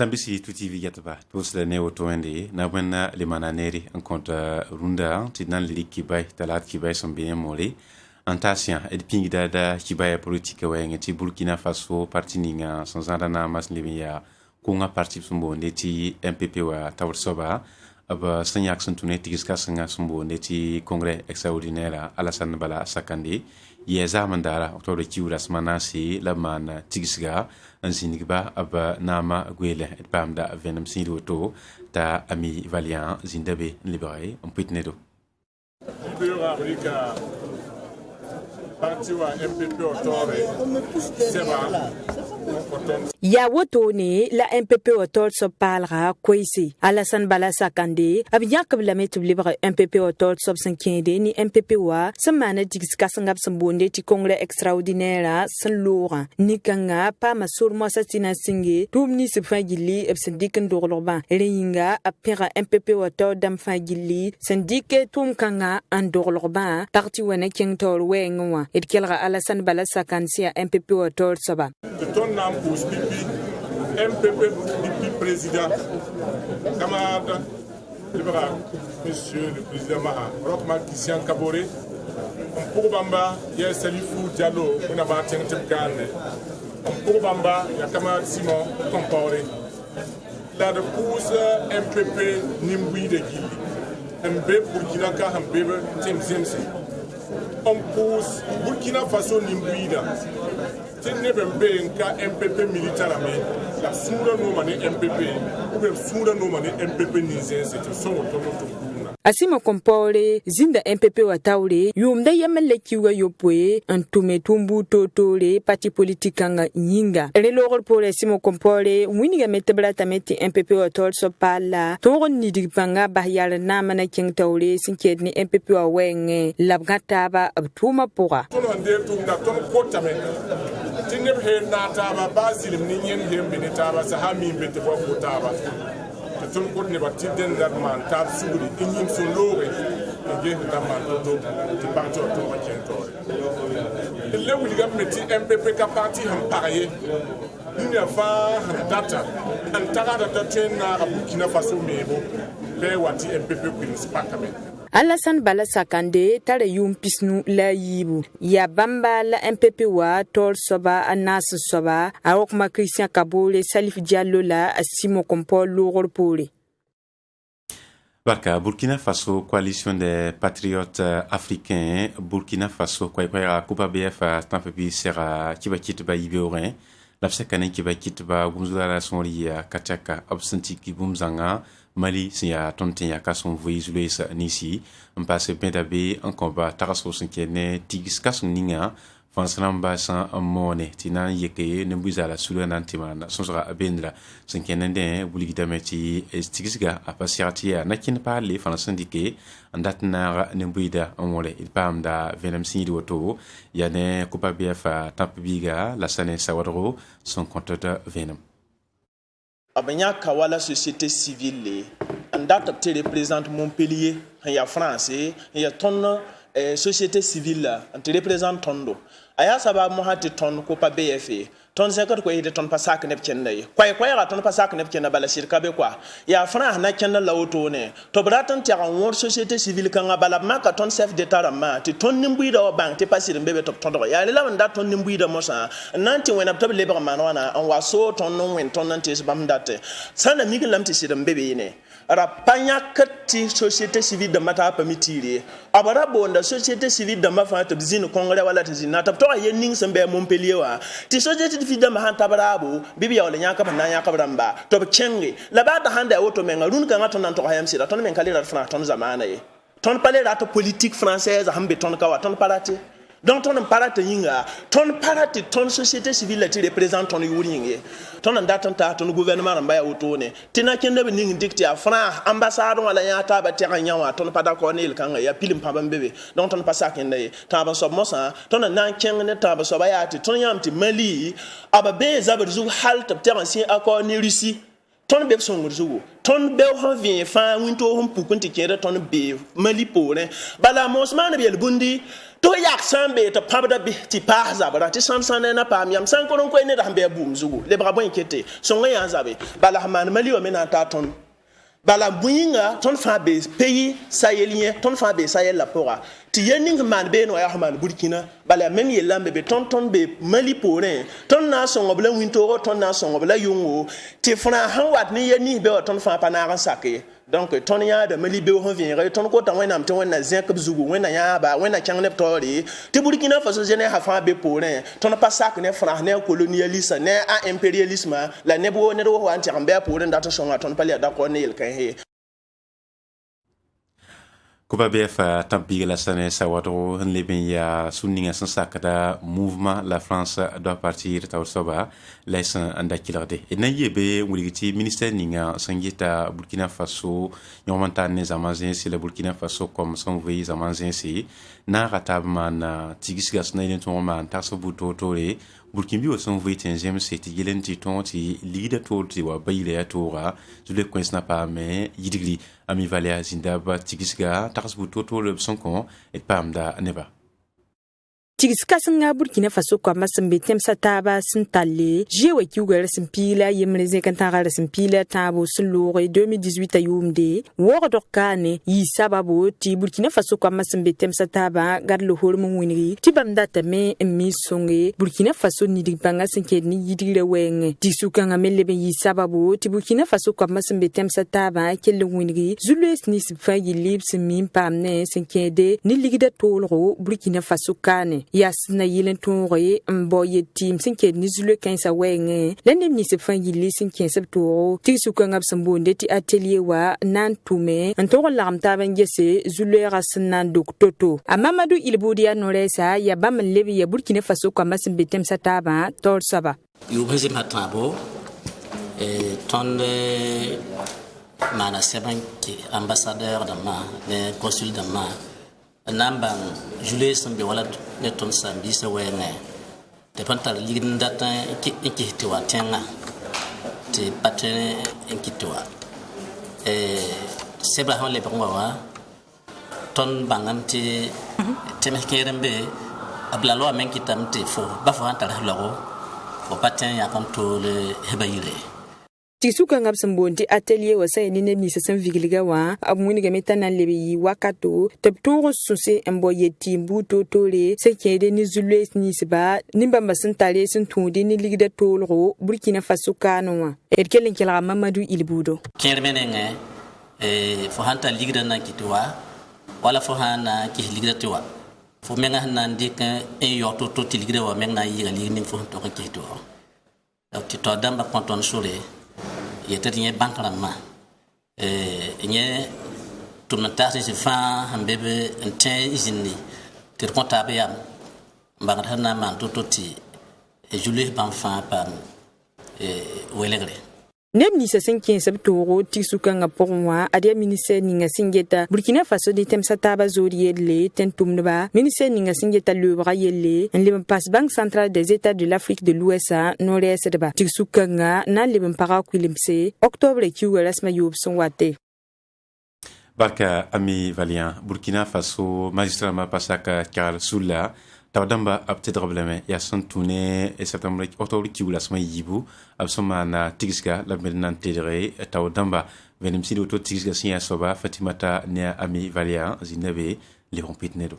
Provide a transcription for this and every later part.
Sambisi tuti vigataba tous la neo toende na bwana limananeri en compte runda tinan li kibay talat kibay son bien mole antasia et pingida da kibay politique wenge ti Burkina Faso parti ninga sans andana mas libya kunga parti sumbo ndeti MPP wa tawr soba aba sanyak santune tigiska sanga sumbo ndeti congrès extraordinaire Alassane Bala Sakandé yeza mandara octobre kiura smanasi laman tigisga anzinigba aba nama gwele et pamda venam siroto ta ami valiant zindabe libéré en pitnedo parti wa MPP otore seba ya wotone la MPP otol so parlera kwesi Alassane Bala Sakandé abiya kabla met libre MPP otol so 5 ni MPP wa semana digiska sangap sambonde ti congrès extraordinaire san lora ni kanga pa masur mo satina singe tumni se fagili e syndicat ndorloba reinga apera MPP otol dam fagili syndicat tum kanga andorloba parti wana kengtor wengwa et kelra Alassane Bala Sakandé MPP otol soba ton nam pousse pipi MPP pipi président camarade libéral monsieur le président Maha Rockman Christian Kaboré on bamba ya Salifou Diallo on a battu un type calme on bamba ya camarade Simon Comporé la de pousse MPP Nimbui de Gili MB Burkina Ka Hambebe Timsimsi on pousse Burkina Faso Nimbui da Tinebe nka MPP militaire mais la soura no mane MPP ou bien soura no mane MPP ninzen c'est son automoto Asima kompore zinda MPP wa taure yumda yamale kiwa yopwe antume tumbu totore parti politique nga nyinga relor pour asima kompore winiga metebra tameti MPP wa tol so pala tongo nidipanga bahyala nama na king taure sinket ni MPP wa wenge labgata ba abtuma pora tono ande tumda tono kotame tineb he nataba basilim ni nyen he benetaba sa hami bete bo kotaba ton ko ne batti den dat man tab suguri inyim so lore e ge da man to ti parti to ma kento le wuli gam meti MPP ka parti ham parier ni fa data an taga da tena Burkina Faso mebo le wati MPP principal kamen Alassane Bala Sakandé tare yum pisnu la yibu ya bamba la MPP wa tol soba anas soba awokma Christian Kabore Salif Diallo la asimo kompol logor pole Barka Burkina Faso coalition des patriotes africains Burkina Faso kwa kupa BF stampepi sera kiba kitba ibeorin la sekane kiba kitba gumzula la sonri kachaka absenti kibumzanga Mali siya tonten ya kason voyez Louis nisi on passe pedabe en combat taraso sinkene tigis kason ninga fansamba san amone tina yeke nembuza la sulu nantimana sonsra abendra sinkene den buligidameti estigisga apasiati na kin parler fansindike andatna nembuida amole il pamda venam sidi woto yane kupa bf tampiga la sane sawadro son compteur venam abanya kawala société civile en date te représente Montpellier il y a France il y a ton société civile te représente Tondo aya saba mo hati ton ko pa BFA ton 50 ko ide ton pasak ne pcenda yi kwai ra ton pasak ne pcenda bala shirka be kwa ya France na kenna lawoto ne to bratan ti ran wor société civile kan bala maka ton chef d'état ma ti ton nimbuida o bank ti pasir mbebe to ton ya le lawan da ton nimbuida mo sa nanti wena to le man wana an waso ton non wen ton nanti bam date sana mi lam ti sir mbebe ne rapanya kati société civile de mata pamitire abara bonda société civile de mafa to bizine congrès wala to zina to ye ning sembe Montpellier wa ti société civile de mahan tabarabo bibiya wala nyaka ban nyaka bramba to chenge la ba da handa woto menga run kan to nan to hayam sira ton men kalira fran ton zamana ye ton palera to politique française hambe ton kawa ton parati donc ton parati yinga ton parati ton société civile ti représente ton yuringe ton ndatanta ton gouvernement mbaya wotone tina kende be ning dicté a fran ambassade wala nyata ba terra nyawa ton pada ko ne kan ya pilim pamba bebe donc ton passa kende ta ban sob mosa ton nan keng ne ta ba soba ya ti ton yamti Mali aba be zabar zu halt terra si accord ni Russie ton be son zugo ton be ho vien fa winto hom pukun ti kere ton be mali pore bala mosman be bundi to yak sambe to pabda bi ti pa zabara ti samsan na pam yam san ko non ko ne da be bum zugo le bra bon kete so nga zabe bala man mali o mena ta ton bala buinga ton fa be pays sahélien ton fa be sahel la pora ti yening man be no ya man burkina bala men ye lambe be ton be mali pore ton na so ngobla winto ton na so ngobla yungo ti fana han wat ni yeni be ton fa panara sake donc ton ya de mali be ho vient ton ko tan wenam ton na zin kab zugu wena ya ba wena chang ne tori ti burkina faso jene ha fa be pore ton pa sak ne fra ne colonialiste ne a impérialisme la ne bo ne do ho anti ambe pore ndata so ton pa le da ko ne il kan he Kuba BF tampi la sane sawato leben ya sunninga san sakata mouvement la France doit partir tawsoba laissant andakilade et nayebe wuliti ministère ninga sangita Burkina Faso nyomantane zamazin si le Burkina Faso comme son pays zamazin si na ratabman tigisgas na yenton man taso buto tore Burkina Faso son pays tenzem seti yelenti tonti leader tolti wa bayile ya tora zule kwensna pa me yidigli ami valia zindaba tigisga tarsbuto to le sonkon et pamda neba Tigiska sanga Burkina Faso kwa masambe tem sataba sintale jewe kiuga simpila yemreze kantara simpila tabo sulore 2018 ayumde wor dokane yi sababu ti Burkina Faso kwa masambe tem sataba gadlo hormo winri ti bamda tame mi songe Burkina Faso ni dipanga sinke ni yidire wenge disuka ngamelebe yi sababu ti Burkina Faso kwa masambe tem sataba kelle winri zulwes ni sifa yilips mi pamne sinke de ni ligida tolro Burkina Faso kane yasna yilen tonre mboye tim sinke ni zule kansa wenge lende ni se fan yili sinke septoro ti suka ngab sambonde ti atelier wa nan tume antoro lamta bangese zule rasna doktoto amamadu ilbudia noresa ya bam lebi ya Burkina Faso kwa masim betem sataba tor saba yu bese matabo tonde mana sebanki ambassadeur de ma le consul de ma nambang Julius Mbe wala ne ton sambi se wene te pantal ligin data ki tiwa tenga te patene enkitwa sebra hon le bangwa ton bangam te teme kerembe ablalo amen kitam te fo ba fo antal halago o paten ya contrôle hebayire Tisuka ngab sambonti atelier wa sa ni ne san vigiliga wa abuni ga metana lebe yi wakato tabto sose emboye timbu totole se kede ni zulwe ni siba nimba masantale sun tundi ni ligida tolro Burkina Faso kanwa erkelen kala Mamadou Ilbudo kermenenge fo hanta ligida na kitwa wala fo hana ki ligida tiwa fo menga nan dik en yoto to ligida wa menga yi ga ligni fo to kitwa ti to damba konton sole yete nye bankrama nye tunatasi se fa ambebe ente izini ter comptable yam mbangana man tototi Julie banfa pam welegre Nemni sa 5 toro tisuka nga porwa adia ministère ninga singeta Burkina Faso de tem sataba zoriele tentumba ministère ninga singeta le bra yele en le passe Banque centrale des États de l'Afrique de l'Ouest nord-est de ba tisuka nga na le para kwilimse octobre kiwa rasma yob son wate barka ami valian Burkina Faso magistrat ma pasaka Karl Soula tawdamba abte problème ya son tourné et septembre octobre qui ou la semaine yibu absoma na tigisga la menan tedre tawdamba venim si auto tigisga sia soba Fatimata ne ami valia zinabe le rompit nedo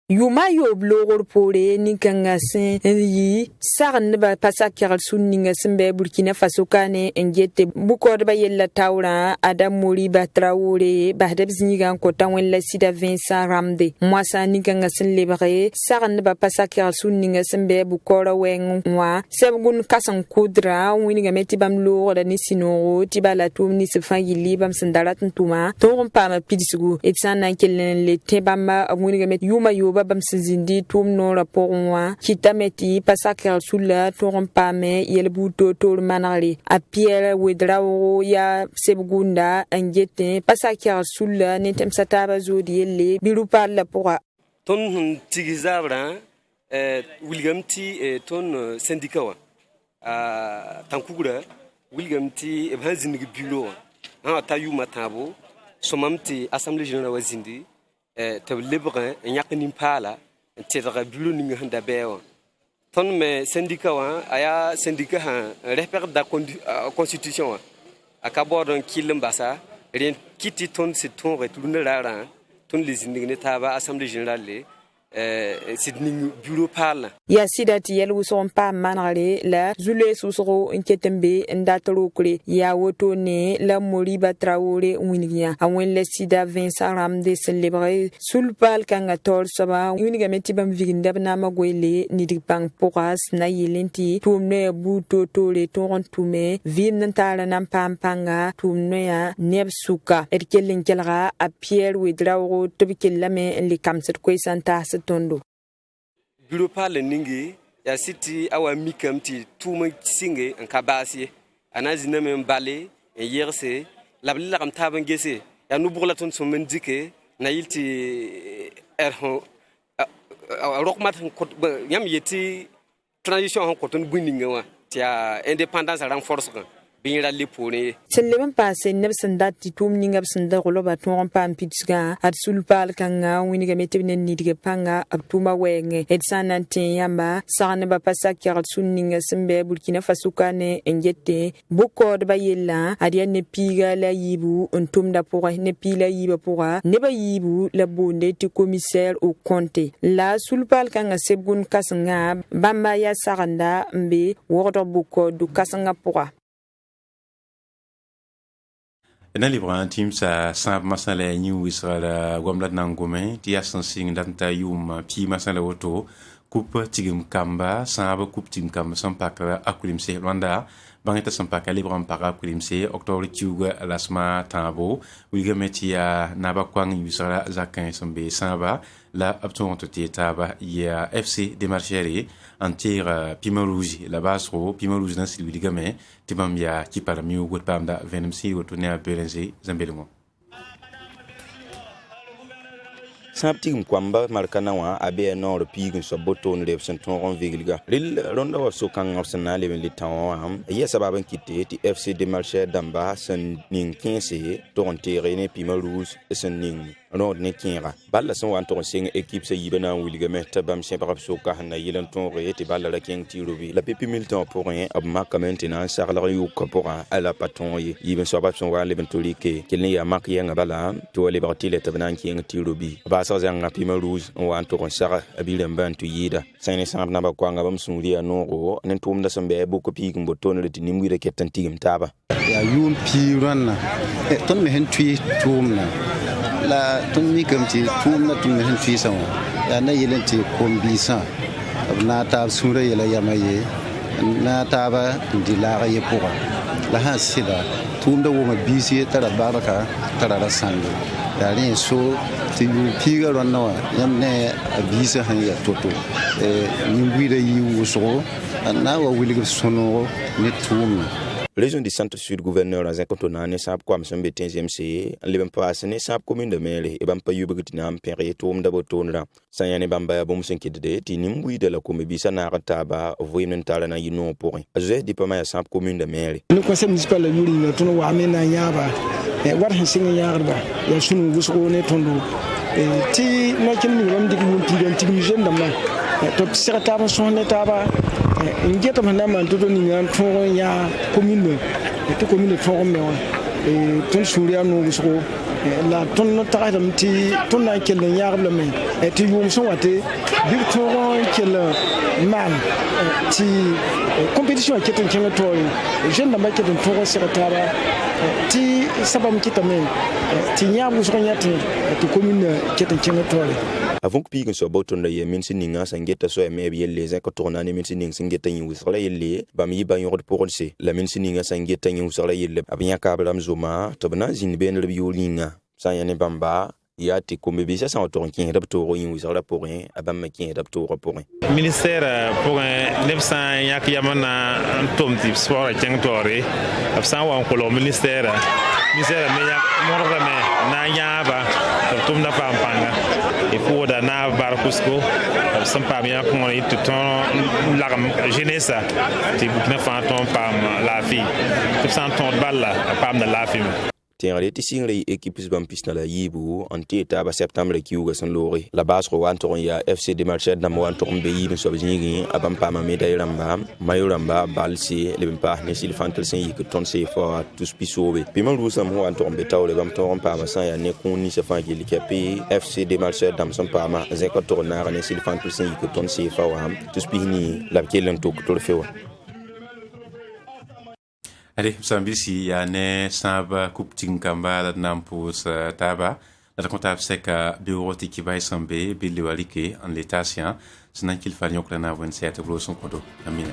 Yuma yo blogor pore ni kanga sen yi sarne ba pasakal sunninga sembe Burkina Faso kane engete bukor ba yella tawra adam mori ba traore ba debziniga ko tanwen la sida Vincent Ramde mwasa ni kanga sen lebre sarne ba pasakal sunninga sembe bukora wen wa sebgun kasan kudra winiga meti bam lo da ni sinoro tibala tum ni se fangili bam sandarat ntuma ton pa ma pidisugo etsana kelen le tebamba winiga met yuma yo bam sizindi tum no raporwa kitameti pasakal sula toron pame yelbuto tol manali a Pierre Wedrao ya sebgunda angete pasakal sula netem sataba zodi yelle birupa la pora ton tigizabra wilgamti ton syndikawa tankugura wilgam ti ban zindigi bureau ha ta yu matabo somamti assemblée générale wazindi te libre nyakni pala te daga bureau ni handa bewa ton me syndicat wa aya syndicat ha respect da constitution akabordon kilmbasa rien kiti ton se ton retourne rara ton les indignés taba assemblée générale Sydney bureau parle ya sidati yel wuson pa manare la zule susro inketembe ndatro kure ya woto ne la moriba traore winiya awen le sida Vincent Ramde célébrer sulpal kanga tol saba winiga meti bam viginda na magwele ni dipang poras na yelenti tumne buto tole toron tume vim nantala nam pampanga tumne ya nebsuka erkelen kelra a Pierre Wedrao tobikelame le kamset kwesanta tondo bureau parle ningi ya city awa mikamti tuma singe en kabasi anazina men balé en yerse labla kam taban gese ya nu bugla ton so men dike na yilti erho rokmat yam yeti transition ko ton buninga wa tia indépendance renforce binira lipone seleben passe nebsanda titum ningab sanda goloba ton pam pitsga at sulpal kanga winiga metebne nidige panga abtuma wenge etsanantin yamba sarne ba pasa kyar sunninga sembe Burkina Faso kane engette bokod ba yella adia ne piga la yibu ontumda pour ne pila yiba pour ne ba yibu la bonde ti commissaire au compte la sulpal kanga sebgun kasanga bamba ya saranda mbe wodo bokod kasanga pour na libra team sa masala new Israel gomlat nangome ti asansing danta yum pi masala woto coupe tigim kamba saba coupe tigim kamba sampaka akulimse Rwanda bangeta sampaka libra mpaka akulimse octobre kiuga lasma tabo wiga metia naba kwang Israel zakan sambe saba la abton toti taba ya FC Demarcheri antir Pima Rouge la basro Pima Rouge dans celui ligame tibambia qui par mieux gut pamda venimsi retourner à Belenzi Zambelmo Saptim kwamba markana wa abe nor pigin so boton repsen ton vigilga ril ronda wa so kan arsenal le litan am ya sababan kite ti FC Demarcheri damba san ning 15 ton terrain Pima Rouge san ning rond ne kinra balla son wan ton sing équipe se yibana wilga meta bam se parap so ka na yilan ton rete balla la king tirobi la pepi milton pour rien ab marque maintenant sarla yu ko pour à la paton yiben so bab son wa le bentolike kelni ya marque yanga balla to le barti le tabnan king tirobi ba sa zanga Pima Rouge on wan ton sara abilen bantu yida sene sam na ba kwanga bam sunriya no nen tum da sambe bu ko pi ngbo ton le tinimwi de ketan tigim taba ya yum pi ranna ton me hen tui tumna la ton mi kam ti tumna tum me hen tui sa ya na yelen ti kombisa na ta sura yela yamaye na ta ba ndila ye pour la hasida tumda wo ma bisi tara baraka tara rasango ya rin so ti yu pi ga ranna yamne bisa han ya toto nyimbi da yi wuso na wa wili sono ne tumna Région du centre-sud gouverneur à Zakotonane sab kwam sembe 15e en leben passe ne sab commune de Mele e bam pa yubegitina am pere tom da botonra sanyane bamba ya bom senkide ti nimbu de la komebi sana rataba voyenen tala na yino pour azé di pama ya sab commune de Mele le conseil municipal la yuri na tono wa amena nyaba e war hin singa yarba ya sunu wuso ne tondo ti no kenni bam digi mun ti don tigi jeune dam to secrétaire son l'état ngeta manama to ni ngan to ya commune to commune to me ton suria no wuso la ton no ta dam ti ton na kel yarba me ti yum so wate victor kel man ti compétition qui est un territoire jeune dama qui est un fort secrétaire ti sabam kitame ti nyabu so nyati ti commune qui est un territoire avant que pique so boton la yemin sininga sangeta so me bi les ko tournane min sining singeta yin wusala yelle bam yi ba yorot pour se la min sininga sangeta yin wusala yelle abnya kabram zuma to bana zin ben le biolinga sayane bamba yati kombe bisa sa to kin rapto yin wusala pour rien abam kin rapto pour rien ministère pour 900 yak yamana tom type sport tengtore absan wa ko ministère me ya morgame na yaba tom na pampanga et pour dana barkusco sam pa bien ko ngi ton lagam jeunesse ti Burkina Faso ton pam la fi tout ça ton balla pam de la fi tẽegre tɩ sɩngre équipe bãmb pisna la yiibu n tɩ taaba septembre kiuga sẽn loore la baasgo wa n tog n yaa FC de Marchand dãmb wa n tog n be yiib n soab zĩigẽ a bãmb paama médaille rãmba mayo rãmba balse leb n paas ne silfãntl sẽn yik tõnd seefa tus pisoobe pɩmã rʋʋsãm sẽn wa n tog n be taoore bãmb tog n paama sã n yaa ne kũun ninsã fãa gilli kɛpɩ FC de Marchand dãmb sẽn paama zẽka tog n naaga ne silfãntl sẽn yik tõnd seefa wa tus pis nii la b kell n tʋk torfe wa Allez, Msambisi ya ne samba kupting kamba la nampus taba la comptable seka bureau tikibai sambe billi walike en l'état sien sinan qu'il fallait que la navon set gros son kodo amina